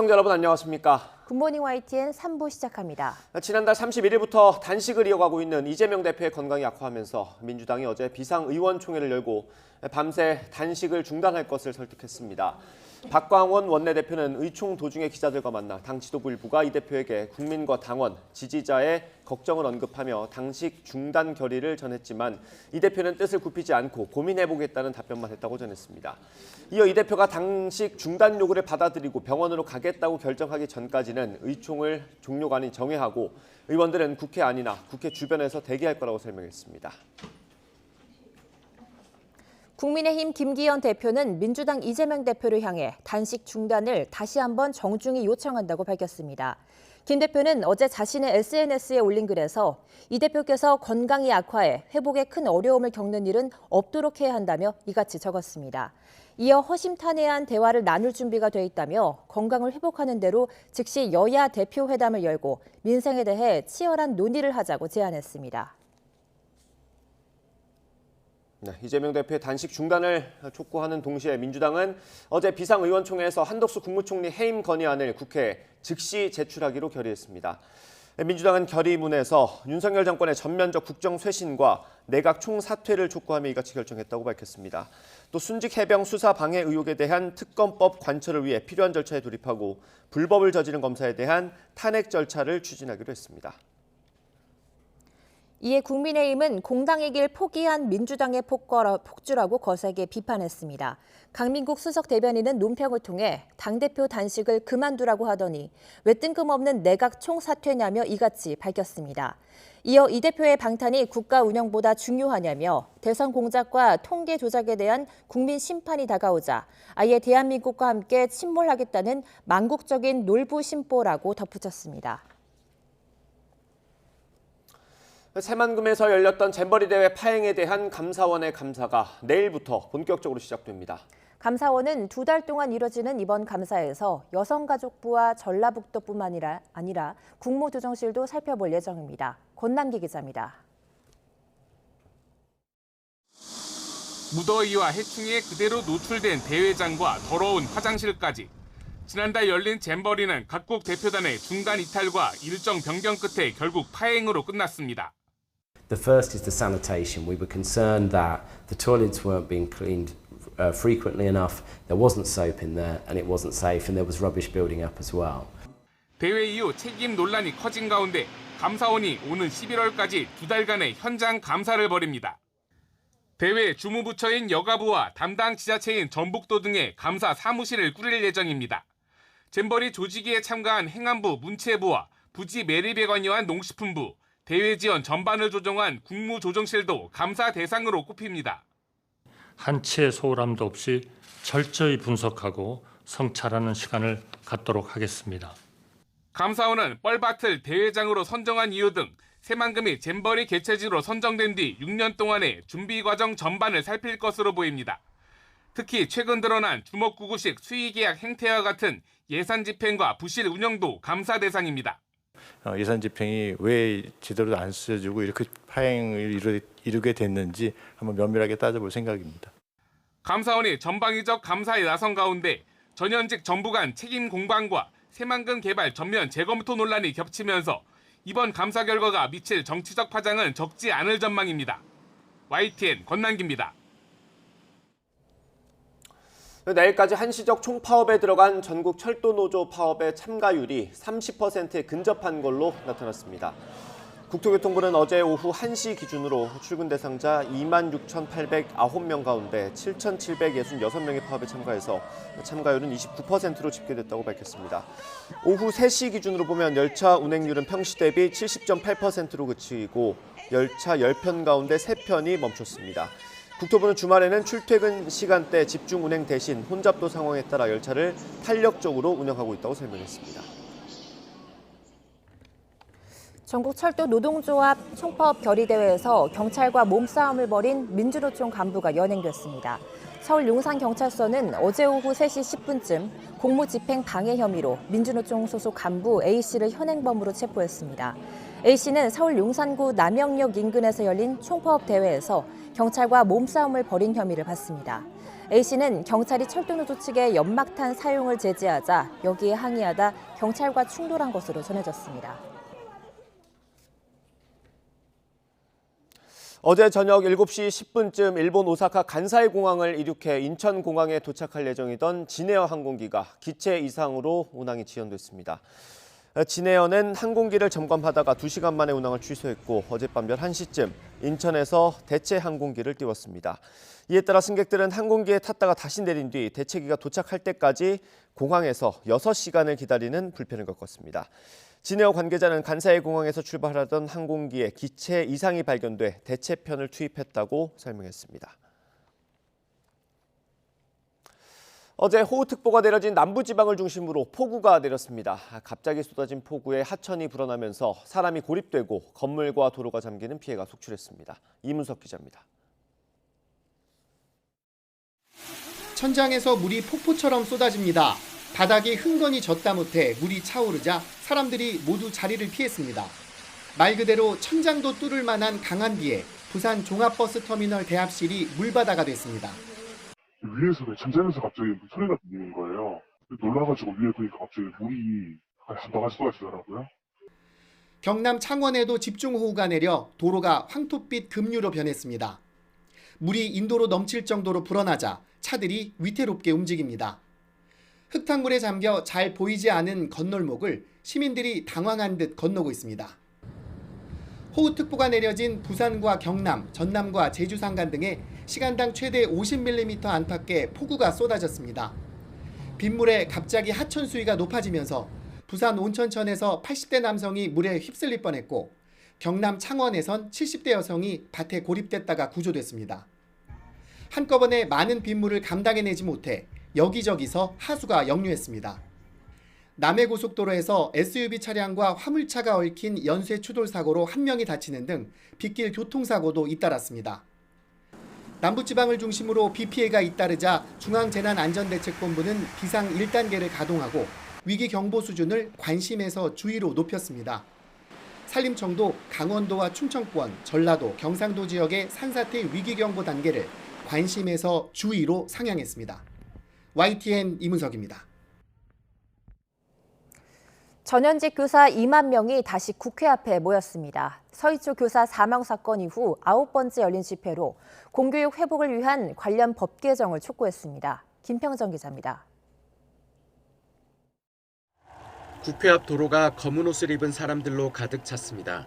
시청자 여러분 안녕하십니까? 굿모닝 YTN 3부 시작합니다. 지난달 31일부터 단식을 이어가고 있는 이재명 대표의 건강이 악화하면서 민주당이 어제 비상의원총회를 열고 밤새 단식을 중단할 것을 설득했습니다. 박광원 원내대표는 의총 도중에 기자들과 만나 당 지도부 일부가 이 대표에게 국민과 당원, 지지자의 걱정을 언급하며 단식 중단 결의를 전했지만 이 대표는 뜻을 굽히지 않고 고민해보겠다는 답변만 했다고 전했습니다. 이어 이 대표가 단식 중단 요구를 받아들이고 병원으로 가겠다고 결정하기 전까지는 의총을 종료가 아닌 정회하고 의원들은 국회 안이나 국회 주변에서 대기할 거라고 설명했습니다. 국민의힘 김기현 대표는 민주당 이재명 대표를 향해 단식 중단을 다시 한번 정중히 요청한다고 밝혔습니다. 김 대표는 어제 자신의 SNS에 올린 글에서 이 대표께서 건강이 악화해 회복에 큰 어려움을 겪는 일은 없도록 해야 한다며 이같이 적었습니다. 이어 허심탄회한 대화를 나눌 준비가 돼 있다며 건강을 회복하는 대로 즉시 여야 대표 회담을 열고 민생에 대해 치열한 논의를 하자고 제안했습니다. 이재명 대표의 단식 중단을 촉구하는 동시에 민주당은 어제 비상의원총회에서 한덕수 국무총리 해임 건의안을 국회에 즉시 제출하기로 결의했습니다. 민주당은 결의문에서 윤석열 정권의 전면적 국정 쇄신과 내각 총사퇴를 촉구하며 이같이 결정했다고 밝혔습니다. 또 순직 해병 수사 방해 의혹에 대한 특검법 관철을 위해 필요한 절차에 돌입하고 불법을 저지른 검사에 대한 탄핵 절차를 추진하기로 했습니다. 이에 국민의힘은 공당의 길 포기한 민주당의 폭주라고 거세게 비판했습니다. 강민국 수석 대변인은 논평을 통해 당대표 단식을 그만두라고 하더니 왜 뜬금없는 내각 총사퇴냐며 이같이 밝혔습니다. 이어 이 대표의 방탄이 국가 운영보다 중요하냐며 대선 공작과 통계 조작에 대한 국민 심판이 다가오자 아예 대한민국과 함께 침몰하겠다는 망국적인 놀부심보라고 덧붙였습니다. 새만금에서 열렸던 잼버리 대회 파행에 대한 감사원의 감사가 내일부터 본격적으로 시작됩니다. 감사원은 2달 동안 이뤄지는 이번 감사에서 여성가족부와 전라북도뿐만 아니라 국무조정실도 살펴볼 예정입니다. 권남기 기자입니다. 무더위와 해충에 그대로 노출된 대회장과 더러운 화장실까지 지난달 열린 잼버리는 각국 대표단의 중단 이탈과 일정 변경 끝에 결국 파행으로 끝났습니다. The first is the sanitation. We were concerned that the toilets weren't being cleaned frequently enough. There wasn't soap in there and it wasn't safe and there was rubbish building up as well. 대회 이후 책임 논란이 커진 가운데 감사원이 오는 11월까지 2달간의 현장 감사를 벌입니다. 대회 주무부처인 여가부와 담당 지자체인 전북도 등의 감사 사무실을 꾸릴 예정입니다. 잼버리 조직위에 참가한 행안부, 문체부와 부지 매립에 관여한 농식품부, 대회 지원 전반을 조정한 국무조정실도 감사 대상으로 꼽힙니다. 한치의 소홀함도 없이 철저히 분석하고 성찰하는 시간을 갖도록 하겠습니다. 감사원은 뻘밭을 대회장으로 선정한 이유 등 새만금이 잼버리 개최지로 선정된 뒤 6년 동안의 준비 과정 전반을 살필 것으로 보입니다. 특히 최근 드러난 주먹구구식 수의계약 행태와 같은 예산 집행과 부실 운영도 감사 대상입니다. 예산 집행이 왜 제대로 안 쓰여지고 이렇게 파행을 이루게 됐는지 한번 면밀하게 따져볼 생각입니다. 감사원이 전방위적 감사에 나선 가운데 전현직 정부 간 책임 공방과 새만금 개발 전면 재검토 논란이 겹치면서 이번 감사 결과가 미칠 정치적 파장은 적지 않을 전망입니다. YTN 권남기입니다. 내일까지 한시적 총파업에 들어간 전국 철도노조 파업의 참가율이 30%에 근접한 걸로 나타났습니다. 국토교통부는 어제 오후 1시 기준으로 출근 대상자 26,809명 가운데 7,766명의 파업에 참가해서 참가율은 29%로 집계됐다고 밝혔습니다. 오후 3시 기준으로 보면 열차 운행률은 평시 대비 70.8%로 그치고 열차 10편 가운데 3편이 멈췄습니다. 국토부는 주말에는 출퇴근 시간대 집중 운행 대신 혼잡도 상황에 따라 열차를 탄력적으로 운영하고 있다고 설명했습니다. 전국철도 노동조합 총파업 결의대회에서 경찰과 몸싸움을 벌인 민주노총 간부가 연행됐습니다. 서울 용산경찰서는 어제 오후 3시 10분쯤 공무집행 방해 혐의로 민주노총 소속 간부 A씨를 현행범으로 체포했습니다. A씨는 서울 용산구 남영역 인근에서 열린 총파업 대회에서 경찰과 몸싸움을 벌인 혐의를 받습니다. A씨는 경찰이 철도노조 측의 연막탄 사용을 제지하자 여기에 항의하다 경찰과 충돌한 것으로 전해졌습니다. 어제 저녁 7시 10분쯤 일본 오사카 간사이 공항을 이륙해 인천공항에 도착할 예정이던 진에어 항공기가 기체 이상으로 운항이 지연됐습니다. 진에어는 항공기를 점검하다가 2시간 만에 운항을 취소했고 어젯밤 11시쯤 인천에서 대체 항공기를 띄웠습니다. 이에 따라 승객들은 항공기에 탔다가 다시 내린 뒤 대체기가 도착할 때까지 공항에서 6시간을 기다리는 불편을 겪었습니다. 진에어 관계자는 간사이 공항에서 출발하던 항공기에 기체 이상이 발견돼 대체편을 투입했다고 설명했습니다. 어제 호우특보가 내려진 남부지방을 중심으로 폭우가 내렸습니다. 갑자기 쏟아진 폭우에 하천이 불어나면서 사람이 고립되고 건물과 도로가 잠기는 피해가 속출했습니다. 이문석 기자입니다. 천장에서 물이 폭포처럼 쏟아집니다. 바닥이 흥건히 젖다 못해 물이 차오르자 사람들이 모두 자리를 피했습니다. 말 그대로 천장도 뚫을 만한 강한 비에 부산 종합버스터미널 대합실이 물바다가 됐습니다. 위에서 천장에서 갑자기 소리가 들리는 거예요. 놀라가지고 위에 보니까 갑자기 물이 한 바가지 쏟아지더라고요. 경남 창원에도 집중호우가 내려 도로가 황토빛 급류로 변했습니다. 물이 인도로 넘칠 정도로 불어나자 차들이 위태롭게 움직입니다. 흙탕물에 잠겨 잘 보이지 않은 건널목을 시민들이 당황한 듯 건너고 있습니다. 호우특보가 내려진 부산과 경남, 전남과 제주 산간 등에 시간당 최대 50mm 안팎의 폭우가 쏟아졌습니다. 빗물에 갑자기 하천 수위가 높아지면서 부산 온천천에서 80대 남성이 물에 휩쓸릴 뻔했고 경남 창원에선 70대 여성이 밭에 고립됐다가 구조됐습니다. 한꺼번에 많은 빗물을 감당해내지 못해 여기저기서 하수가 역류했습니다. 남해고속도로에서 SUV 차량과 화물차가 얽힌 연쇄 추돌 사고로 1명이 다치는 등 빗길 교통사고도 잇따랐습니다. 남부지방을 중심으로 비 피해가 잇따르자 중앙재난안전대책본부는 비상 1단계를 가동하고 위기경보 수준을 관심에서 주의로 높였습니다. 산림청도 강원도와 충청권, 전라도, 경상도 지역의 산사태 위기경보 단계를 관심에서 주의로 상향했습니다. YTN 이문석입니다. 전현직 교사 2만 명이 다시 국회 앞에 모였습니다. 서희초 교사 사망 사건 이후 9번째 열린 집회로 공교육 회복을 위한 관련 법 개정을 촉구했습니다. 김평정 기자입니다. 국회 앞 도로가 검은 옷을 입은 사람들로 가득 찼습니다.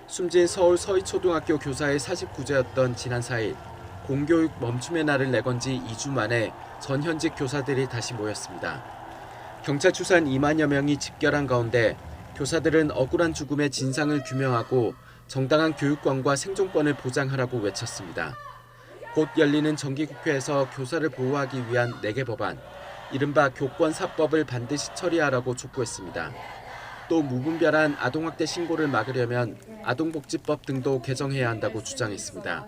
숨진 서울 서희초등학교 교사의 49제였던 지난 4일 공교육 멈춤의 날을 내건 지 2주 만에 전현직 교사들이 다시 모였습니다. 경찰 추산 2만여 명이 집결한 가운데 교사들은 억울한 죽음의 진상을 규명하고 정당한 교육권과 생존권을 보장하라고 외쳤습니다. 곧 열리는 정기국회에서 교사를 보호하기 위한 4개 법안, 이른바 교권사법을 반드시 처리하라고 촉구했습니다. 또 무분별한 아동학대 신고를 막으려면 아동복지법 등도 개정해야 한다고 주장했습니다.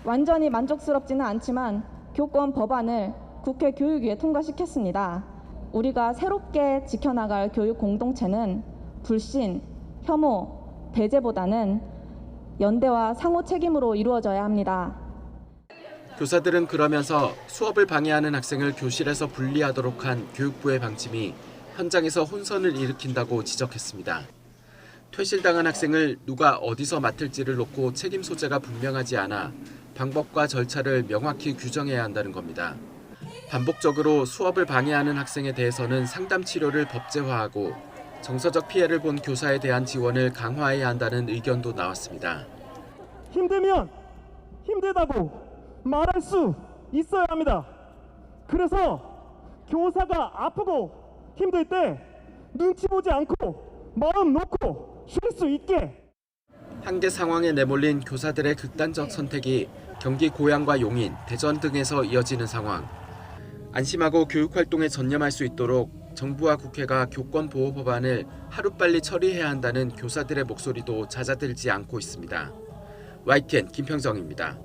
완전히 만족스럽지는 않지만 교권 법안을 국회 교육위에 통과시켰습니다. 우리가 새롭게 지켜나갈 교육 공동체는 불신, 혐오, 배제보다는 연대와 상호 책임으로 이루어져야 합니다. 교사들은 그러면서 수업을 방해하는 학생을 교실에서 분리하도록 한 교육부의 방침이 현장에서 혼선을 일으킨다고 지적했습니다. 퇴실당한 학생을 누가 어디서 맡을지를 놓고 책임 소재가 분명하지 않아 방법과 절차를 명확히 규정해야 한다는 겁니다. 반복적으로 수업을 방해하는 학생에 대해서는 상담 치료를 법제화하고 정서적 피해를 본 교사에 대한 지원을 강화해야 한다는 의견도 나왔습니다. 힘들면 힘들다고 말할 수 있어야 합니다. 그래서 교사가 아프고 힘들 때 눈치 보지 않고 마음 놓고 쉴 수 있게. 한계 상황에 내몰린 교사들의 극단적 선택이 경기 고양과 용인, 대전 등에서 이어지는 상황. 안심하고 교육활동에 전념할 수 있도록 정부와 국회가 교권보호 법안을 하루빨리 처리해야 한다는 교사들의 목소리도 잦아들지 않고 있습니다. YTN 김평정입니다.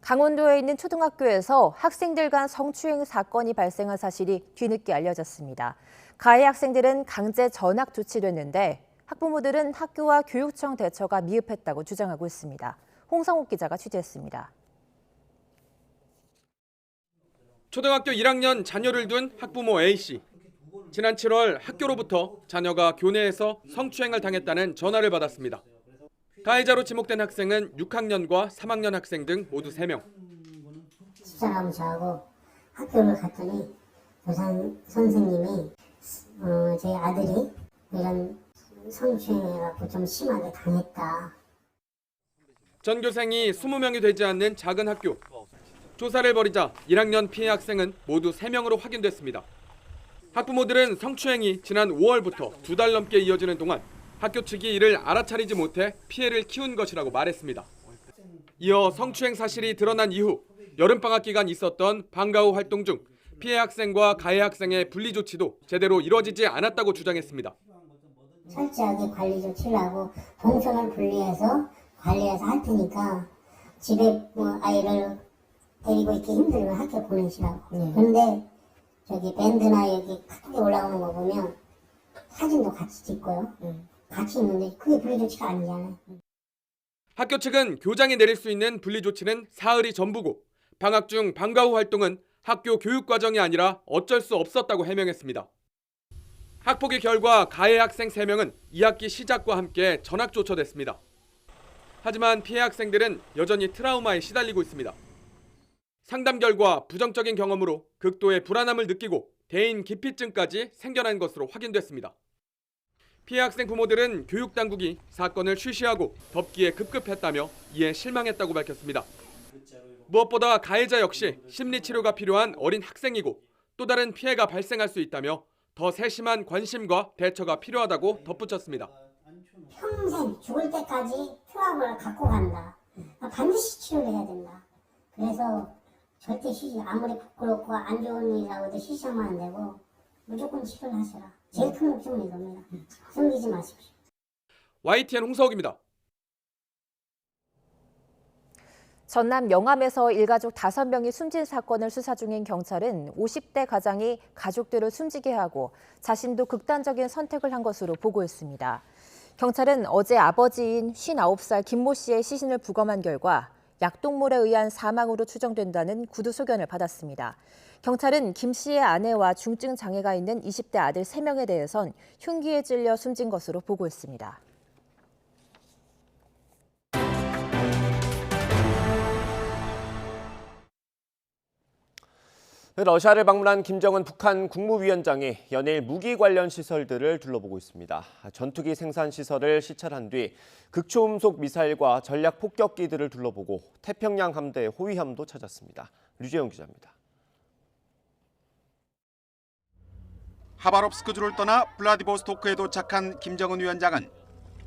강원도에 있는 초등학교에서 학생들 간 성추행 사건이 발생한 사실이 뒤늦게 알려졌습니다. 가해 학생들은 강제 전학 조치됐는데 학부모들은 학교와 교육청 대처가 미흡했다고 주장하고 있습니다. 홍성욱 기자가 취재했습니다. 초등학교 1학년 자녀를 둔 학부모 A씨. 지난 7월 학교로부터 자녀가 교내에서 성추행을 당했다는 전화를 받았습니다. 가해자로 지목된 학생은 6학년과 3학년 학생 등 모두 3명. 집사람하고 저하고 학교를 갔더니 교사 선생님이 저희 아들이 이런 성추행해갖고 좀 심하게 당했다. 전교생이 20명이 되지 않는 작은 학교. 조사를 벌이자 1학년 피해 학생은 모두 3명으로 확인됐습니다. 학부모들은 성추행이 지난 5월부터 2달 넘게 이어지는 동안 학교 측이 이를 알아차리지 못해 피해를 키운 것이라고 말했습니다. 이어 성추행 사실이 드러난 이후 여름방학 기간 있었던 방과 후 활동 중 피해 학생과 가해 학생의 분리 조치도 제대로 이뤄지지 않았다고 주장했습니다. 철저하게 관리 조치를 하고 동선을 분리해서 관리해서 할 테니까 집에 아이를 데리고 있기 힘들면 학교 보내시라고. 그런데 저기 밴드나 여기 카톡에 올라오는 거 보면 사진도 같이 찍고요. 같이 있는데 그게 분리 조치가 아니잖아요. 학교 측은 교장이 내릴 수 있는 분리 조치는 사흘이 전부고 방학 중 방과 후 활동은 학교 교육 과정이 아니라 어쩔 수 없었다고 해명했습니다. 학폭의 결과 가해 학생 3명은 2학기 시작과 함께 전학 조처됐습니다. 하지만 피해 학생들은 여전히 트라우마에 시달리고 있습니다. 상담 결과 부정적인 경험으로 극도의 불안함을 느끼고 대인 기피증까지 생겨난 것으로 확인됐습니다. 피해 학생 부모들은 교육당국이 사건을 쉬쉬하고 덮기에 급급했다며 이에 실망했다고 밝혔습니다. 무엇보다 가해자 역시 심리치료가 필요한 어린 학생이고 또 다른 피해가 발생할 수 있다며 더 세심한 관심과 대처가 필요하다고 덧붙였습니다. 평생 죽을 때까지 트라우마를 갖고 간다. 반드시 치료를 해야 된다. 그래서 절대 쉬지, 아무리 부끄럽고 안 좋은 일이라고도 쉬시면 안 되고 무조건 치료를 하셔라. 제일 큰 목적은 이겁니다. 숨기지 마십시오. YTN 홍서욱입니다. 전남 영암에서 일가족 5명이 숨진 사건을 수사 중인 경찰은 50대 가장이 가족들을 숨지게 하고 자신도 극단적인 선택을 한 것으로 보고했습니다. 경찰은 어제 아버지인 59살 김모 씨의 시신을 부검한 결과 약독물에 의한 사망으로 추정된다는 구두 소견을 받았습니다. 경찰은 김 씨의 아내와 중증 장애가 있는 20대 아들 3명에 대해선 흉기에 찔려 숨진 것으로 보고했습니다. 러시아를 방문한 김정은 북한 국무위원장이 연일 무기 관련 시설들을 둘러보고 있습니다. 전투기 생산 시설을 시찰한 뒤 극초음속 미사일과 전략 폭격기들을 둘러보고 태평양 함대 호위함도 찾았습니다. 류재용 기자입니다. 하바롭스크주를 떠나 블라디보스토크에 도착한 김정은 위원장은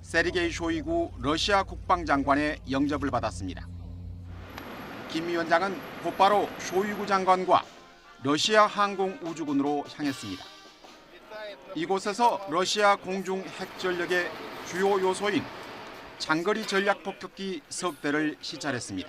세르게이 쇼이구 러시아 국방장관의 영접을 받았습니다. 김 위원장은 곧바로 쇼이구 장관과 러시아 항공우주군으로 향했습니다. 이곳에서 러시아 공중 핵전력의 주요 요소인 장거리 전략 폭격기 석 대를 시찰했습니다.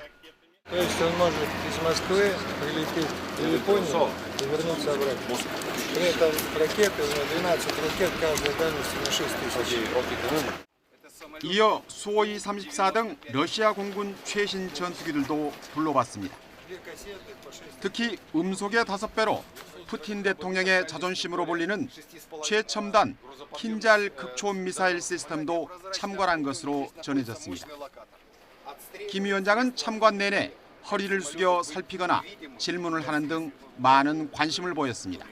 이어 수호이 34 등 러시아 공군 최신 전투기들도 둘러봤습니다. 특히 음속의 5배로 푸틴 대통령의 자존심으로 불리는 최첨단 킨잘 극초음 미사일 시스템도 참관한 것으로 전해졌습니다. 김 위원장은 참관 내내 허리를 숙여 살피거나 질문을 하는 등 많은 관심을 보였습니다.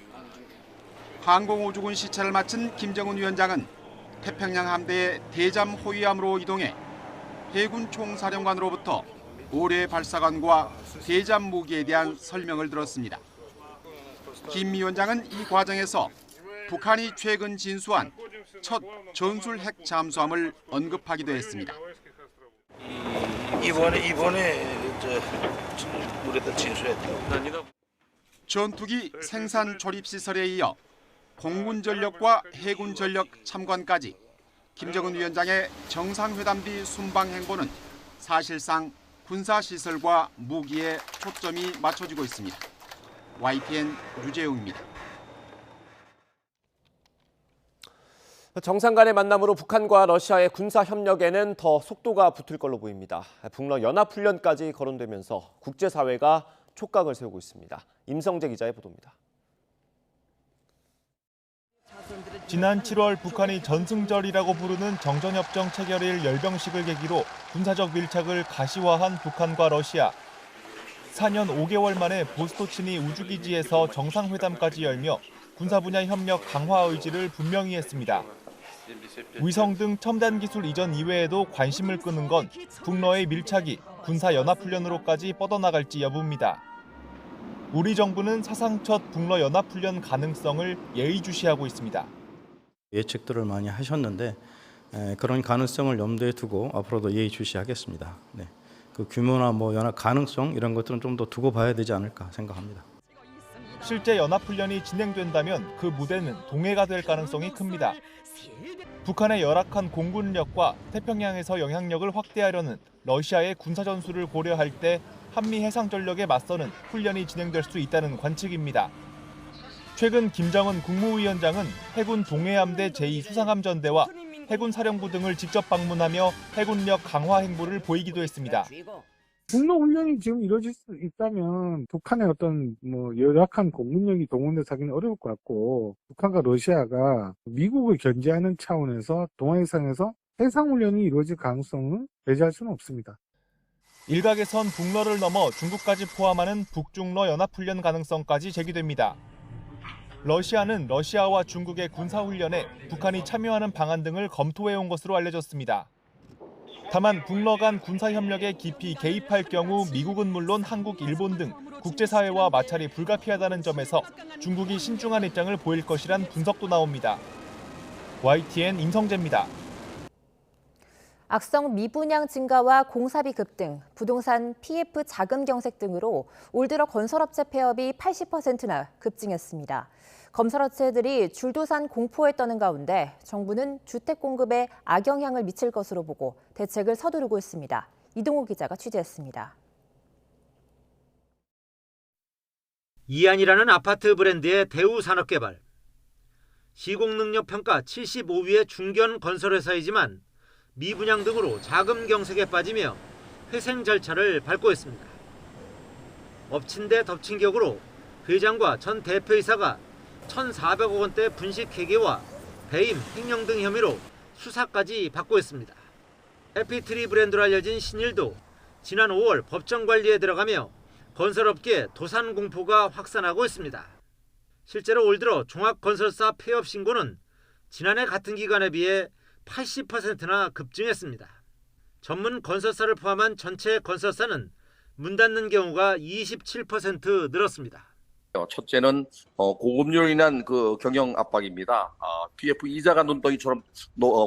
항공우주군 시찰을 마친 김정은 위원장은 태평양 함대의 대잠 호위함으로 이동해 해군 총사령관으로부터 올해 발사관과 대잠 무기에 대한 설명을 들었습니다. 김 위원장은 이 과정에서 북한이 최근 진수한 첫 전술 핵 잠수함을 언급하기도 했습니다. 전투기 생산 조립 시설에 이어 공군 전력과 해군 전력 참관까지 김정은 위원장의 정상회담 뒤 순방 행보는 사실상 군사시설과 무기에 초점이 맞춰지고 있습니다. YTN 류재용입니다. 정상 간의 만남으로 북한과 러시아의 군사 협력에는 더 속도가 붙을 걸로 보입니다. 북러 연합훈련까지 거론되면서 국제사회가 촉각을 세우고 있습니다. 임성재 기자의 보도입니다. 지난 7월 북한이 전승절이라고 부르는 정전협정 체결일 열병식을 계기로 군사적 밀착을 가시화한 북한과 러시아. 4년 5개월 만에 보스토치니 우주기지에서 정상회담까지 열며 군사 분야 협력 강화 의지를 분명히 했습니다. 위성 등 첨단 기술 이전 이외에도 관심을 끄는 건 북러의 밀착이 군사 연합훈련으로까지 뻗어나갈지 여부입니다. 우리 정부는 사상 첫 북러 연합훈련 가능성을 예의주시하고 있습니다. 예측들을 많이 하셨는데 그런 가능성을 염두에 두고 앞으로도 예의주시하겠습니다. 네. 그 규모나 연합 가능성 이런 것들은 좀 더 두고 봐야 되지 않을까 생각합니다. 실제 연합훈련이 진행된다면 그 무대는 동해가 될 가능성이 큽니다. 북한의 열악한 공군력과 태평양에서 영향력을 확대하려는 러시아의 군사 전술을 고려할 때 한미 해상 전력에 맞서는 훈련이 진행될 수 있다는 관측입니다. 최근 김정은 국무위원장은 해군 동해함대 제2수상함전대와 해군 사령부 등을 직접 방문하며 해군력 강화 행보를 보이기도 했습니다. 북러 훈련이 지금 이루어질 수 있다면 북한의 어떤 열악한 공군력이 동원돼서 하기는 어려울 것 같고, 북한과 러시아가 미국을 견제하는 차원에서 동해상에서 해상 훈련이 이루어질 가능성은 배제할 수는 없습니다. 일각에선 북러를 넘어 중국까지 포함하는 북중러 연합훈련 가능성까지 제기됩니다. 러시아는 러시아와 중국의 군사훈련에 북한이 참여하는 방안 등을 검토해온 것으로 알려졌습니다. 다만 북러 간 군사협력에 깊이 개입할 경우 미국은 물론 한국, 일본 등 국제사회와 마찰이 불가피하다는 점에서 중국이 신중한 입장을 보일 것이란 분석도 나옵니다. YTN 임성재입니다. 악성 미분양 증가와 공사비 급등, 부동산 PF 자금 경색 등으로 올 들어 건설업체 폐업이 80%나 급증했습니다. 건설업체들이 줄도산 공포에 떠는 가운데 정부는 주택 공급에 악영향을 미칠 것으로 보고 대책을 서두르고 있습니다. 이동호 기자가 취재했습니다. 이안이라는 아파트 브랜드의 대우산업개발. 시공능력 평가 75위의 중견 건설회사이지만 미분양 등으로 자금 경색에 빠지며 회생 절차를 밟고 있습니다. 엎친 데 덮친 격으로 회장과 전 대표이사가 1,400억 원대 분식 회계와 배임, 횡령 등 혐의로 수사까지 받고 있습니다. 해피트리 브랜드로 알려진 신일도 지난 5월 법정 관리에 들어가며 건설업계 도산 공포가 확산하고 있습니다. 실제로 올 들어 종합건설사 폐업 신고는 지난해 같은 기간에 비해 80%나 급증했습니다. 전문 건설사를 포함한 전체 건설사는 문 닫는 경우가 27% 늘었습니다. 첫째는 고금리로 인한 그 경영 압박입니다. PF 이자가 눈덩이처럼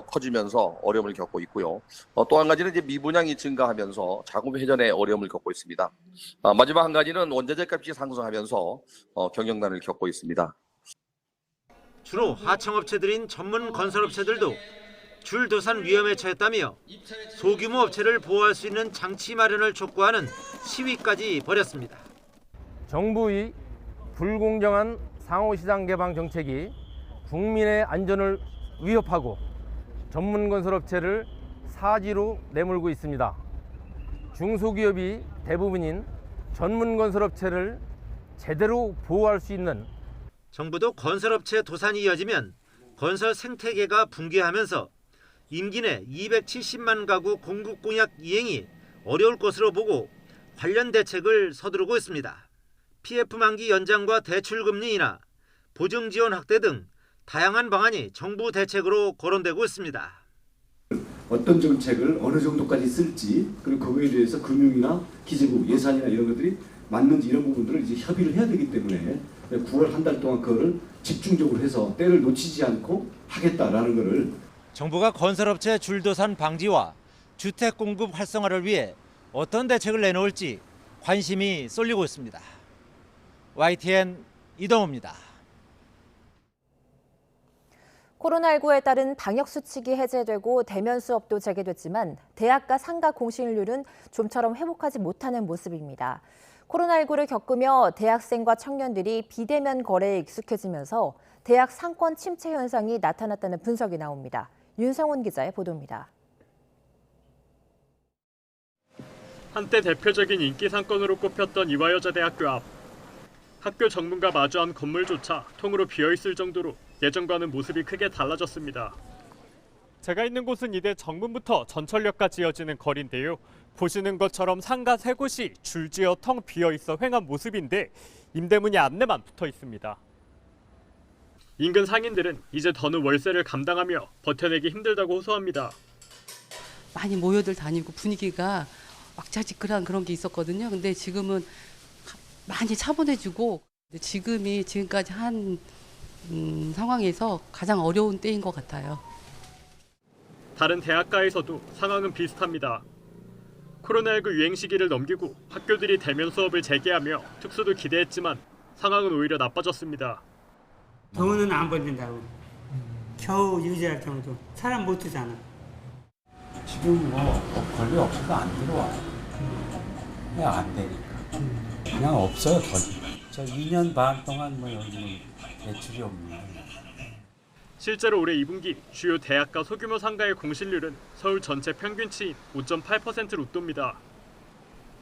커지면서 어려움을 겪고 있고요. 또 한 가지는 이제 미분양이 증가하면서 자금 회전에 어려움을 겪고 있습니다. 마지막 한 가지는 원자재 값이 상승하면서 경영난을 겪고 있습니다. 주로 하청업체들인 전문 건설업체들도 줄도산 위험에 처했다며 소규모 업체를 보호할 수 있는 장치 마련을 촉구하는 시위까지 벌였습니다. 정부의 불공정한 상호시장 개방 정책이 국민의 안전을 위협하고 전문 건설업체를 사지로 내몰고 있습니다. 중소기업이 대부분인 전문 건설업체를 제대로 보호할 수 있는 정부도 건설업체 도산이 이어지면 건설 생태계가 붕괴하면서 임기 내 270만 가구 공급 공약 이행이 어려울 것으로 보고 관련 대책을 서두르고 있습니다. PF 만기 연장과 대출 금리 인하, 보증 지원 확대 등 다양한 방안이 정부 대책으로 거론되고 있습니다. 어떤 정책을 어느 정도까지 쓸지, 그리고 거기에 대해서 금융이나 기재부 예산이나 이런 것들이 맞는지 이런 부분들을 이제 협의를 해야 되기 때문에 9월 한 달 동안 그거를 집중적으로 해서 때를 놓치지 않고 하겠다라는 것을 정부가 건설업체 줄도산 방지와 주택 공급 활성화를 위해 어떤 대책을 내놓을지 관심이 쏠리고 있습니다. YTN 이동호입니다. 코로나19에 따른 방역수칙이 해제되고 대면 수업도 재개됐지만 대학가 상가 공실률은 좀처럼 회복하지 못하는 모습입니다. 코로나19를 겪으며 대학생과 청년들이 비대면 거래에 익숙해지면서 대학 상권 침체 현상이 나타났다는 분석이 나옵니다. 윤성훈 기자의 보도입니다. 한때 대표적인 인기 상권으로 꼽혔던 이화여자대학교 앞. 학교 정문과 마주한 건물조차 통으로 비어있을 정도로 예전과는 모습이 크게 달라졌습니다. 제가 있는 곳은 이대 정문부터 전철역까지 이어지는 거리인데요. 보시는 것처럼 상가 3곳이 줄지어 텅 비어있어 휑한 모습인데 임대문이 안내만 붙어 있습니다. 인근 상인들은 이제 더는 월세를 감당하며 버텨내기 힘들다고 호소합니다. 많이 모여들 다니고 분위기가 막자지껄한 그런 게 있었거든요. 근데 지금은 많이 차분해지고 지금까지 한 상황에서 가장 어려운 때인 것 같아요. 다른 대학가에서도 상황은 비슷합니다. 코로나19 유행 시기를 넘기고 학교들이 대면 수업을 재개하며 특수도 기대했지만 상황은 오히려 나빠졌습니다. 돈은 안 벌린다고. 겨우 유지할 정도. 사람 못 쓰잖아. 지금 권리 없어도 안 들어와요. 그냥 안 되니까. 그냥 없어요, 더. 저 2년 반 동안 여기는 대출이 없네요. 실제로 올해 2분기 주요 대학가 소규모 상가의 공실률은 서울 전체 평균치인 5.8%를 웃돕니다.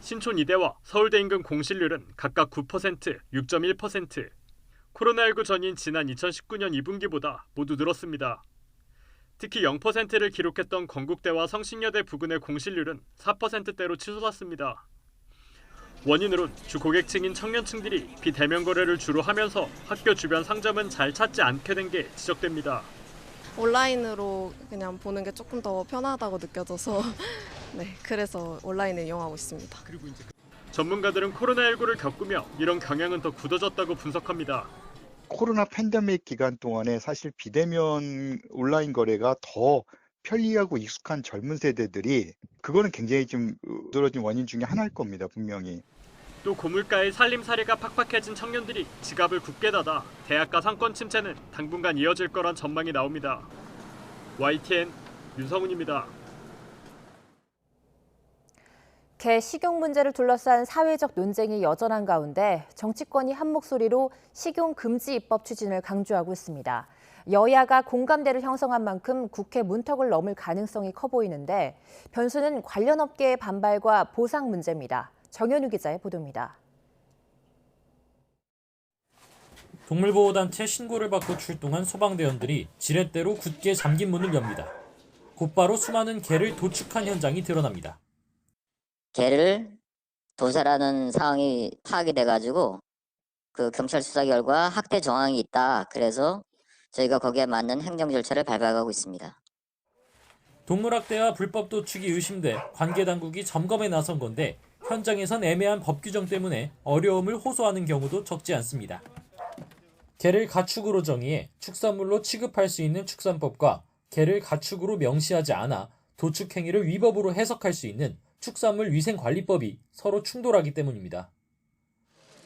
신촌 이대와 서울대 인근 공실률은 각각 9%, 6.1%. 코로나19 전인 지난 2019년 2분기보다 모두 늘었습니다. 특히 0%를 기록했던 건국대와 성신여대 부근의 공실률은 4%대로 치솟았습니다. 원인으론 주 고객층인 청년층들이 비대면 거래를 주로 하면서 학교 주변 상점은 잘 찾지 않게 된 게 지적됩니다. 온라인으로 그냥 보는 게 조금 더 편하다고 느껴져서 그래서 온라인을 이용하고 있습니다. 전문가들은 코로나19를 겪으며 이런 경향은 더 굳어졌다고 분석합니다. 코로나 팬데믹 기간 동안에 사실 비대면 온라인 거래가 더 편리하고 익숙한 젊은 세대들이 그거는 굉장히 좀 두드러진 원인 중에 하나일 겁니다, 분명히. 또 고물가의 살림살이가 팍팍해진 청년들이 지갑을 굳게 닫아 대학가 상권 침체는 당분간 이어질 거란 전망이 나옵니다. YTN 윤성훈입니다. 개 식용 문제를 둘러싼 사회적 논쟁이 여전한 가운데 정치권이 한 목소리로 식용 금지 입법 추진을 강조하고 있습니다. 여야가 공감대를 형성한 만큼 국회 문턱을 넘을 가능성이 커 보이는데 변수는 관련 업계의 반발과 보상 문제입니다. 정현우 기자의 보도입니다. 동물보호단체 신고를 받고 출동한 소방대원들이 지렛대로 굳게 잠긴 문을 엽니다. 곧바로 수많은 개를 도축한 현장이 드러납니다. 개를 도살하는 상황이 파악이 돼가지고 그 경찰 수사 결과 학대 정황이 있다. 그래서 저희가 거기에 맞는 행정 절차를 밟아가고 있습니다. 동물학대와 불법 도축이 의심돼 관계당국이 점검에 나선 건데 현장에선 애매한 법 규정 때문에 어려움을 호소하는 경우도 적지 않습니다. 개를 가축으로 정의해 축산물로 취급할 수 있는 축산법과 개를 가축으로 명시하지 않아 도축 행위를 위법으로 해석할 수 있는 축산물 위생관리법이 서로 충돌하기 때문입니다.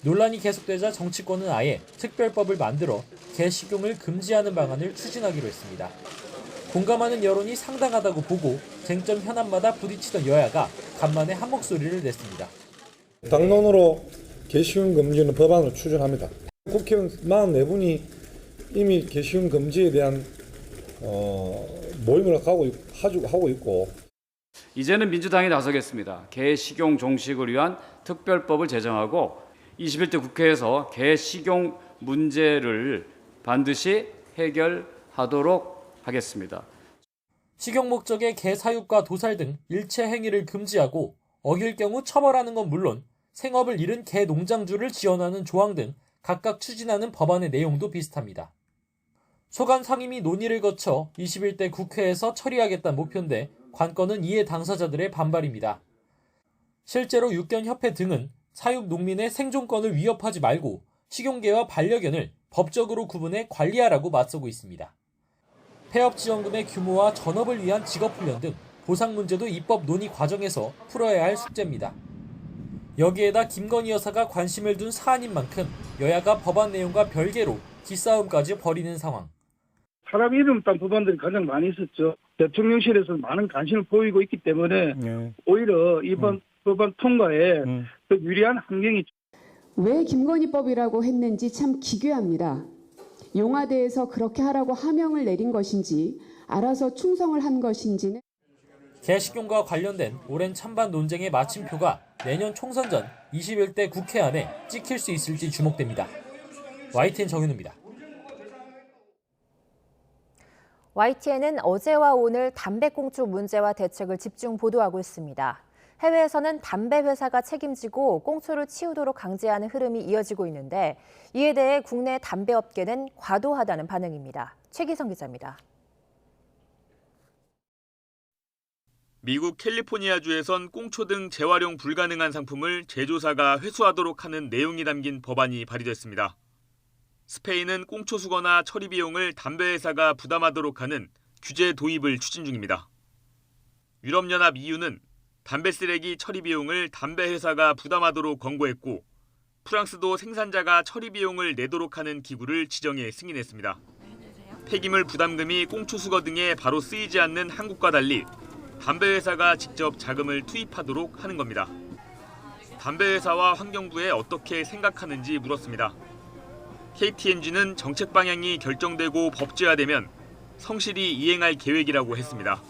논란이 계속되자 정치권은 아예 특별법을 만들어 개 식용을 금지하는 방안을 추진하기로 했습니다. 공감하는 여론이 상당하다고 보고 쟁점 현안마다 부딪히던 여야가 간만에 한 목소리를 냈습니다. 당론으로 개 식용 금지는 법안을 추진합니다. 국회의원 44분이 이미 개 식용 금지에 대한 모임을 하고 있고 이제는 민주당이 나서겠습니다. 개 식용 종식을 위한 특별법을 제정하고 21대 국회에서 개 식용 문제를 반드시 해결하도록 하겠습니다. 식용 목적의 개 사육과 도살 등 일체 행위를 금지하고 어길 경우 처벌하는 건 물론 생업을 잃은 개 농장주를 지원하는 조항 등 각각 추진하는 법안의 내용도 비슷합니다. 소관 상임위 논의를 거쳐 21대 국회에서 처리하겠다는 목표인데 관건은 이해 당사자들의 반발입니다. 실제로 육견협회 등은 사육 농민의 생존권을 위협하지 말고 식용개와 반려견을 법적으로 구분해 관리하라고 맞서고 있습니다. 폐업지원금의 규모와 전업을 위한 직업훈련 등 보상 문제도 입법 논의 과정에서 풀어야 할 숙제입니다. 여기에다 김건희 여사가 관심을 둔 사안인 만큼 여야가 법안 내용과 별개로 기싸움까지 벌이는 상황. 사람 이름 딴 법안들이 가장 많이 있었죠. 대통령실에서 많은 관심을 보이고 있기 때문에 오히려 이번 법안 통과에 더 유리한 환경이. 왜 김건희법이라고 했는지 참 기괴합니다. 용화대에서 그렇게 하라고 하명을 내린 것인지 알아서 충성을 한 것인지는. 개식용과 관련된 오랜 찬반 논쟁의 마침표가 내년 총선 전 21대 국회 안에 찍힐 수 있을지 주목됩니다. YTN 정윤우입니다. YTN은 어제와 오늘 담배꽁초 문제와 대책을 집중 보도하고 있습니다. 해외에서는 담배 회사가 책임지고 꽁초를 치우도록 강제하는 흐름이 이어지고 있는데 이에 대해 국내 담배업계는 과도하다는 반응입니다. 최기성 기자입니다. 미국 캘리포니아주에선 꽁초 등 재활용 불가능한 상품을 제조사가 회수하도록 하는 내용이 담긴 법안이 발의됐습니다. 스페인은 꽁초 수거나 처리 비용을 담배 회사가 부담하도록 하는 규제 도입을 추진 중입니다. 유럽연합 EU는 담배 쓰레기 처리 비용을 담배 회사가 부담하도록 권고했고 프랑스도 생산자가 처리 비용을 내도록 하는 기구를 지정해 승인했습니다. 폐기물 부담금이 꽁초 수거 등에 바로 쓰이지 않는 한국과 달리 담배 회사가 직접 자금을 투입하도록 하는 겁니다. 담배 회사와 환경부에 어떻게 생각하는지 물었습니다. KT&G는 정책 방향이 결정되고 법제화되면 성실히 이행할 계획이라고 했습니다.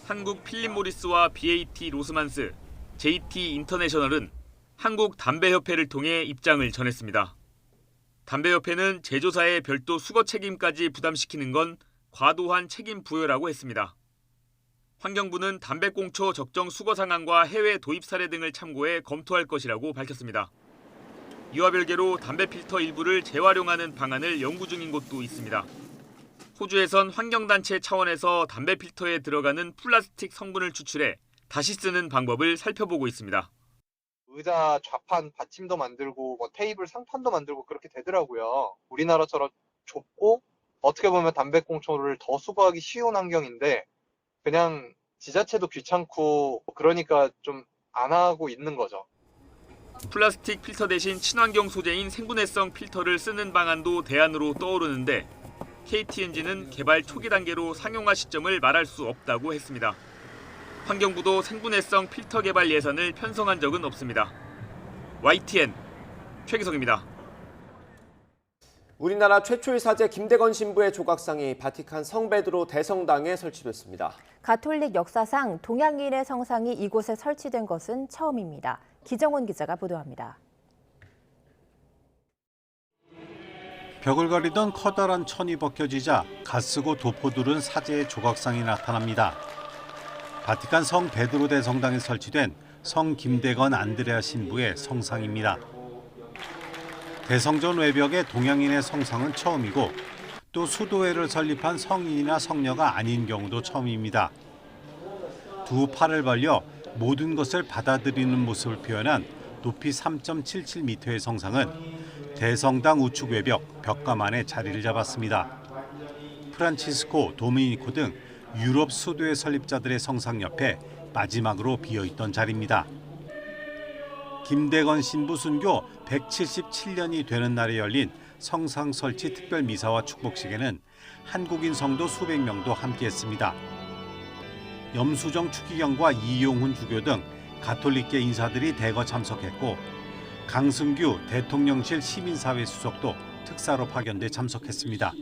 한국 필립 모리스와 BAT 로스만스, JT 인터내셔널은 한국 담배협회를 통해 입장을 전했습니다. 담배협회는 제조사의 별도 수거 책임까지 부담시키는 건 과도한 책임 부여라고 했습니다. 환경부는 담배꽁초 적정 수거 상황과 해외 도입 사례 등을 참고해 검토할 것이라고 밝혔습니다. 이와 별개로 담배 필터 일부를 재활용하는 방안을 연구 중인 곳도 있습니다. 호주에선 환경단체 차원에서 담배 필터에 들어가는 플라스틱 성분을 추출해 다시 쓰는 방법을 살펴보고 있습니다. 의자 좌판 받침도 만들고 테이블 상판도 만들고 그렇게 되더라고요. 우리나라처럼 좁고 어떻게 보면 담배꽁초를 더 수거하기 쉬운 환경인데 그냥 지자체도 귀찮고 그러니까 좀 안 하고 있는 거죠. 플라스틱 필터 대신 친환경 소재인 생분해성 필터를 쓰는 방안도 대안으로 떠오르는데 KT&G는 개발 초기 단계로 상용화 시점을 말할 수 없다고 했습니다. 환경부도 생분해성 필터 개발 예산을 편성한 적은 없습니다. YTN 최기성입니다. 우리나라 최초의 사제 김대건 신부의 조각상이 바티칸 성베드로 대성당에 설치됐습니다. 가톨릭 역사상 동양인의 성상이 이곳에 설치된 것은 처음입니다. 기정훈 기자가 보도합니다. 벽을 가리던 커다란 천이 벗겨지자 갓쓰고 도포두른 사제의 조각상이 나타납니다. 바티칸 성 베드로 대성당에 설치된 성 김대건 안드레아 신부의 성상입니다. 대성전 외벽에 동양인의 성상은 처음이고 또 수도회를 설립한 성인이나 성녀가 아닌 경우도 처음입니다. 두 팔을 벌려 모든 것을 받아들이는 모습을 표현한 높이 3.77m의 성상은 대성당 우측 외벽 벽가만에 자리를 잡았습니다. 프란치스코, 도미니코 등 유럽 수도회 설립자들의 성상 옆에 마지막으로 비어있던 자리입니다. 김대건 신부 순교 177년이 되는 날에 열린 성상 설치 특별 미사와 축복식에는 한국인 성도 수백 명도 함께했습니다. 염수정 추기경과 이용훈 주교 등 가톨릭계 인사들이 대거 참석했고 강승규 대통령실 시민사회 수석도 특사로 파견돼 참석했습니다.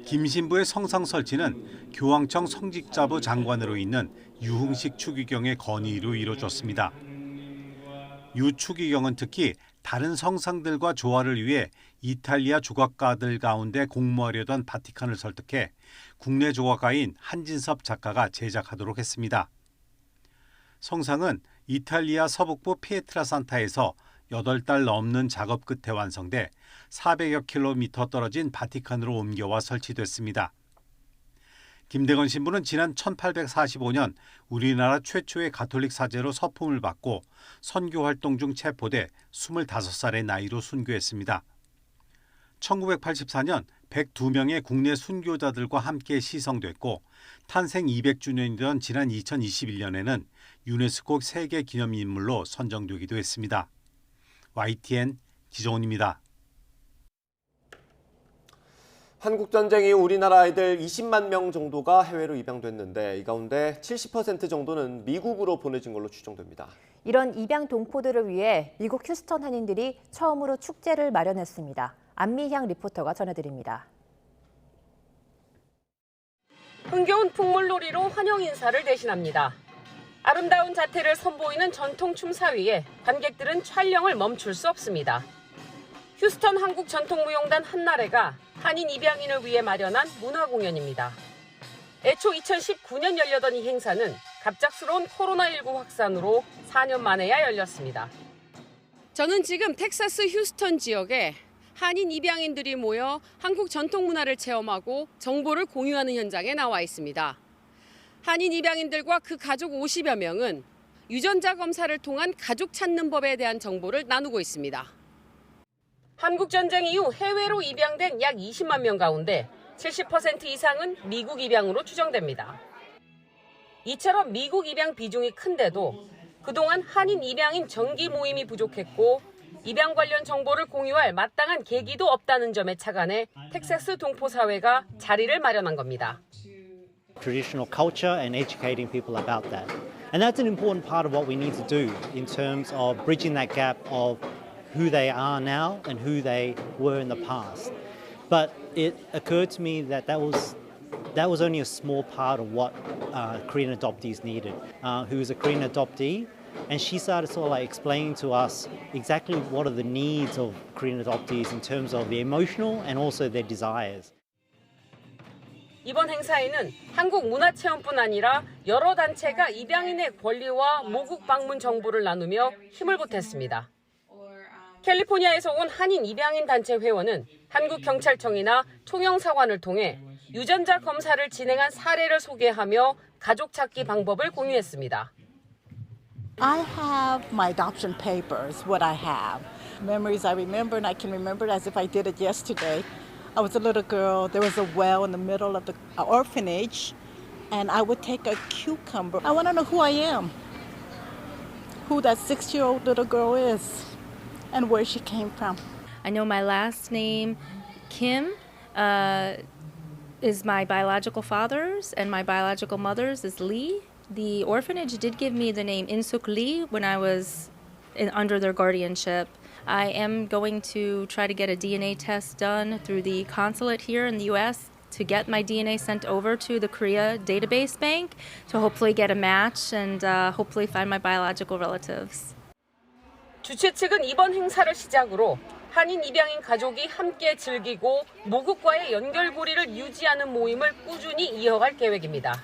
김 신부의 성상 설치는 교황청 성직자부 장관으로 있는 유흥식 추기경의 건의로 이루어졌습니다. 유 추기경은 특히 다른 성상들과 조화를 위해 이탈리아 조각가들 가운데 공모하려던 바티칸을 설득해 국내 조각가인 한진섭 작가가 제작하도록 했습니다. 성상은 이탈리아 서북부 피에트라산타에서 8달 넘는 작업 끝에 완성돼 400여 킬로미터 떨어진 바티칸으로 옮겨와 설치됐습니다. 김대건 신부는 지난 1845년 우리나라 최초의 가톨릭 사제로 서품을 받고 선교 활동 중 체포돼 25살의 나이로 순교했습니다. 1984년 102명의 국내 순교자들과 함께 시성됐고 탄생 200주년이던 지난 2021년에는 유네스코 세계 기념인물로 선정되기도 했습니다. YTN 기정훈입니다. 한국전쟁 이후 우리나라 아이들 20만 명 정도가 해외로 입양됐는데 이 가운데 70% 정도는 미국으로 보내진 걸로 추정됩니다. 이런 입양 동포들을 위해 미국 휴스턴 한인들이 처음으로 축제를 마련했습니다. 안미향 리포터가 전해드립니다. 흥겨운 풍물놀이로 환영 인사를 대신합니다. 아름다운 자태를 선보이는 전통 춤사위에 관객들은 촬영을 멈출 수 없습니다. 휴스턴 한국전통무용단 한나래가 한인 입양인을 위해 마련한 문화공연입니다. 애초 2019년 열려던 이 행사는 갑작스러운 코로나19 확산으로 4년 만에야 열렸습니다. 저는 지금 텍사스 휴스턴 지역에 한인 입양인들이 모여 한국 전통 문화를 체험하고 정보를 공유하는 현장에 나와 있습니다. 한인 입양인들과 그 가족 50여 명은 유전자 검사를 통한 가족 찾는 법에 대한 정보를 나누고 있습니다. 한국 전쟁 이후 해외로 입양된 약 20만 명 가운데 70% 이상은 미국 입양으로 추정됩니다. 이처럼 미국 입양 비중이 큰데도 그동안 한인 입양인 정기 모임이 부족했고 입양 관련 정보를 공유할 마땅한 계기도 없다는 점에 착안해 텍사스 동포 사회가 자리를 마련한 겁니다. Traditional culture and educating people about that. And that's an important part of what we need to do in terms of bridging that gap of who they are now and who they were in the past. But it occurred to me that that was only a small part of what Korean adoptees needed. Who was a Korean adoptee, and she started sort of like explaining to us exactly what are the needs of Korean adoptees in terms of the emotional and also their desires. 이번 행사에는 한국 문화체험뿐 아니라 여러 단체가 입양인의 권리와 모국 방문 정보를 나누며 힘을 보탰습니다. 캘리포니아에서 온 한인 입양인 단체 회원은 한국경찰청이나 총영사관을 통해 유전자 검사를 진행한 사례를 소개하며 가족 찾기 방법을 공유했습니다. I have my adoption papers, what I have. Memories I remember, and I can remember it as if I did it yesterday. I was a little girl, there was a well in the middle of the orphanage, and I would take a cucumber. I want to know who I am, who that 6-year-old little girl is, and where she came from. I know my last name, Kim, is my biological father's, and my biological mother's is Lee. The orphanage did give me the name In-suk Lee when I was under their guardianship. I am going to try to get a DNA test done through the consulate here in the U.S. to get my DNA sent over to the Korea database bank to hopefully get a match and hopefully find my biological relatives. 주최 측은 이번 행사를 시작으로 한인 입양인 가족이 함께 즐기고 모국과의 연결고리를 유지하는 모임을 꾸준히 이어갈 계획입니다.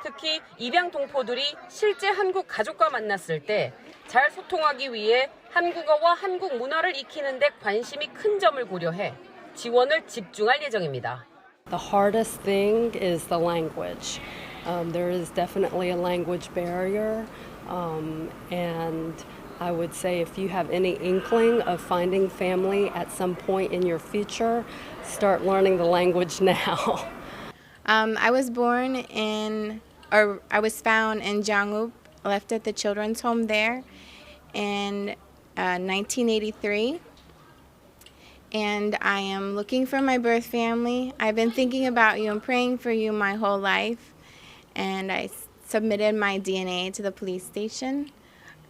특히 입양 동포들이 실제 한국 가족과 만났을 때 잘 소통하기 위해 한국어와 한국 문화를 익히는 데 관심이 큰 점을 고려해 지원을 집중할 예정입니다. The hardest thing is the language. There is definitely a language barrier, and I would say if you have any inkling of finding family at some point in your future, start learning the language now. I was found in Jangwoo, left at the children's home there in 1983. And I am looking for my birth family. I've been thinking about you and praying for you my whole life. And I submitted my DNA to the police station.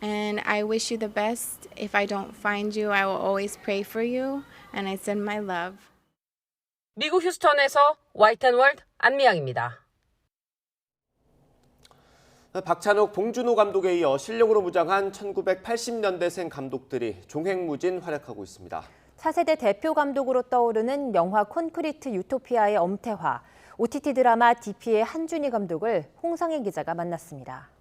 And I wish you the best. If I don't find you, I will always pray for you. And I send my love. 미국 휴스턴에서 화이트앤월드 안미양입니다. 박찬욱, 봉준호 감독에 이어 실력으로 무장한 1980년대생 감독들이 종횡무진 활약하고 있습니다. 차세대 대표 감독으로 떠오르는 영화 콘크리트 유토피아의 엄태화, OTT 드라마 DP의 한준희 감독을 홍성혜 기자가 만났습니다.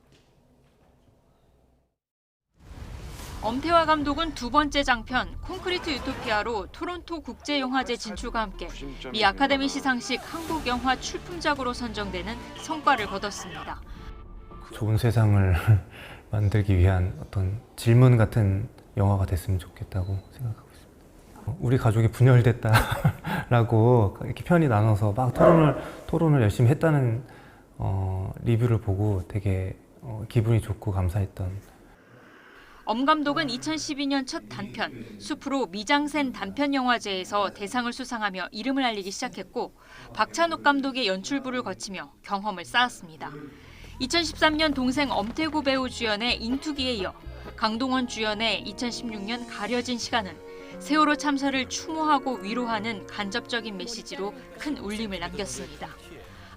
엄태화 감독은 두 번째 장편 콘크리트 유토피아로 토론토 국제영화제 진출과 함께 미 아카데미 시상식 한국영화 출품작으로 선정되는 성과를 거뒀습니다. 좋은 세상을 만들기 위한 어떤 질문 같은 영화가 됐으면 좋겠다고 생각하고 있습니다. 우리 가족이 분열됐다라고 이렇게 편히 나눠서 막 토론을 열심히 했다는 리뷰를 보고 되게 기분이 좋고 감사했던. 엄 감독은 2012년 첫 단편 숲으로 미장센 단편영화제에서 대상을 수상하며 이름을 알리기 시작했고 박찬욱 감독의 연출부를 거치며 경험을 쌓았습니다. 2013년 동생 엄태구 배우 주연의 인투기에 이어 강동원 주연의 2016년 가려진 시간은 세월호 참사를 추모하고 위로하는 간접적인 메시지로 큰 울림을 남겼습니다.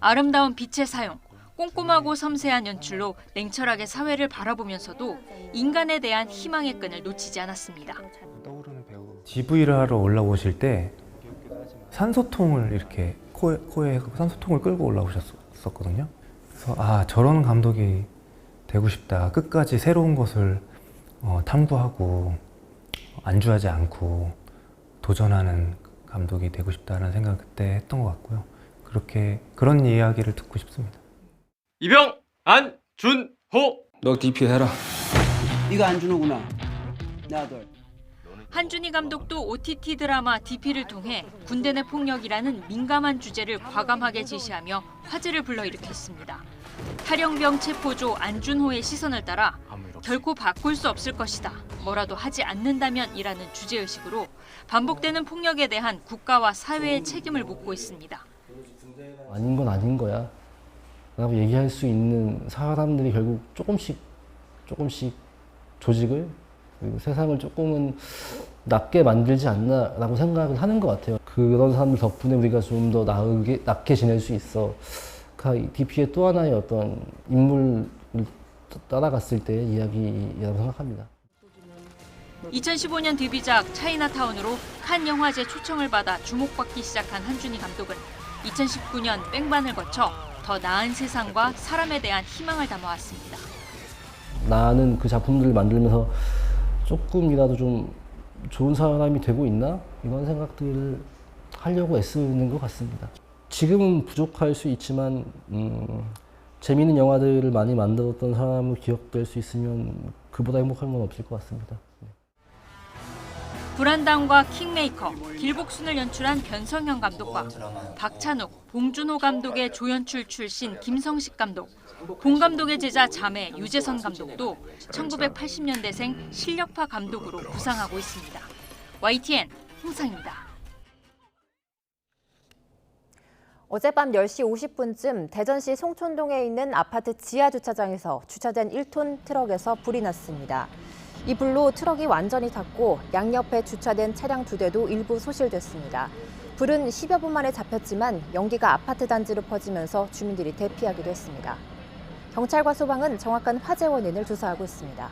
아름다운 빛의 사용, 꼼꼼하고 섬세한 연출로 냉철하게 사회를 바라보면서도 인간에 대한 희망의 끈을 놓치지 않았습니다. GV를 하러 올라오실 때 산소통을 이렇게 코에 산소통을 끌고 올라오셨었거든요. 그래서 저런 감독이 되고 싶다. 끝까지 새로운 것을 탐구하고 안주하지 않고 도전하는 감독이 되고 싶다는 생각을 그때 했던 것 같고요. 그런 이야기를 듣고 싶습니다. 이병 안준호. 너 DP 해라. 네가 안준호구나. 나도. 한준희 감독도 OTT 드라마 DP를 통해 군대 내 폭력이라는 민감한 주제를 과감하게 제시하며 화제를 불러일으켰습니다. 탈영병 체포조 안준호의 시선을 따라 결코 바꿀 수 없을 것이다. 뭐라도 하지 않는다면이라는 주제의식으로 반복되는 폭력에 대한 국가와 사회의 책임을 묻고 있습니다. 아닌 건 아닌 거야 라고 얘기할 수 있는 사람들이 결국 조금씩 조직을 그리고 세상을 조금은 낫게 만들지 않나라고 생각을 하는 것 같아요. 그런 사람들 덕분에 우리가 좀 더 낫게 지낼 수 있어. DP의 또 하나의 어떤 인물을 따라갔을 때의 이야기라고 생각합니다. 2015년 데뷔작 차이나타운으로 칸 영화제 초청을 받아 주목받기 시작한 한준희 감독은 2019년 뺑반을 거쳐 더 나은 세상과 사람에 대한 희망을 담아왔습니다. 나는 그 작품들을 만들면서 조금이라도 좀 좋은 사람이 되고 있나? 이런 생각들을 하려고 애쓰는 것 같습니다. 지금은 부족할 수 있지만 재미있는 영화들을 많이 만들었던 사람으로 기억될 수 있으면 그보다 행복한 건 없을 것 같습니다. 불안당과 킹메이커, 길복순을 연출한 변성현 감독과 박찬욱, 봉준호 감독의 조연출 출신 김성식 감독, 봉 감독의 제자 자매 유재선 감독도 1980년대생 실력파 감독으로 부상하고 있습니다. YTN 홍상입니다. 어젯밤 10시 50분쯤 대전시 송촌동에 있는 아파트 지하 주차장에서 주차된 1톤 트럭에서 불이 났습니다. 이 불로 트럭이 완전히 탔고 양옆에 주차된 차량 2대도 일부 소실됐습니다. 불은 10여 분 만에 잡혔지만 연기가 아파트 단지로 퍼지면서 주민들이 대피하기도 했습니다. 경찰과 소방은 정확한 화재 원인을 조사하고 있습니다.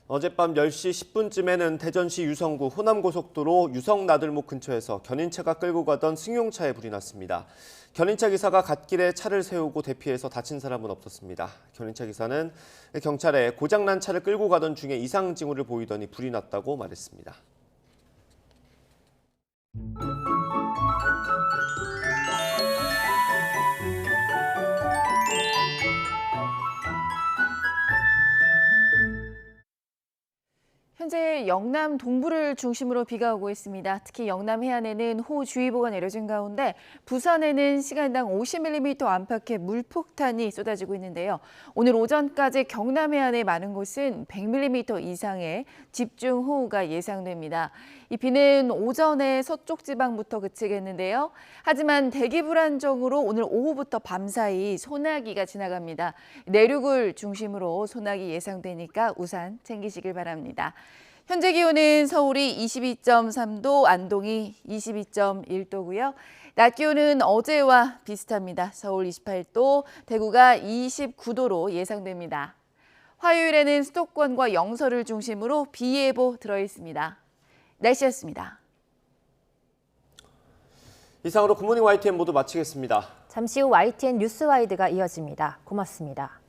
어젯밤 10시 10분쯤에는 대전시 유성구 호남고속도로 유성나들목 근처에서 견인차가 끌고 가던 승용차에 불이 났습니다. 견인차 기사가 갓길에 차를 세우고 대피해서 다친 사람은 없었습니다. 견인차 기사는 경찰에 고장난 차를 끌고 가던 중에 이상 징후를 보이더니 불이 났다고 말했습니다. 현재 영남 동부를 중심으로 비가 오고 있습니다. 특히 영남 해안에는 호우주의보가 내려진 가운데 부산에는 시간당 50mm 안팎의 물폭탄이 쏟아지고 있는데요. 오늘 오전까지 경남 해안의 많은 곳은 100mm 이상의 집중호우가 예상됩니다. 이 비는 오전에 서쪽 지방부터 그치겠는데요. 하지만 대기 불안정으로 오늘 오후부터 밤사이 소나기가 지나갑니다. 내륙을 중심으로 소나기 예상되니까 우산 챙기시길 바랍니다. 현재 기온은 서울이 22.3도, 안동이 22.1도고요. 낮 기온은 어제와 비슷합니다. 서울 28도, 대구가 29도로 예상됩니다. 화요일에는 수도권과 영서를 중심으로 비 예보 들어있습니다. 날씨였습니다. 이상으로 굿모닝 YTN 모두 마치겠습니다. 잠시 후 YTN 뉴스와이드가 이어집니다. 고맙습니다.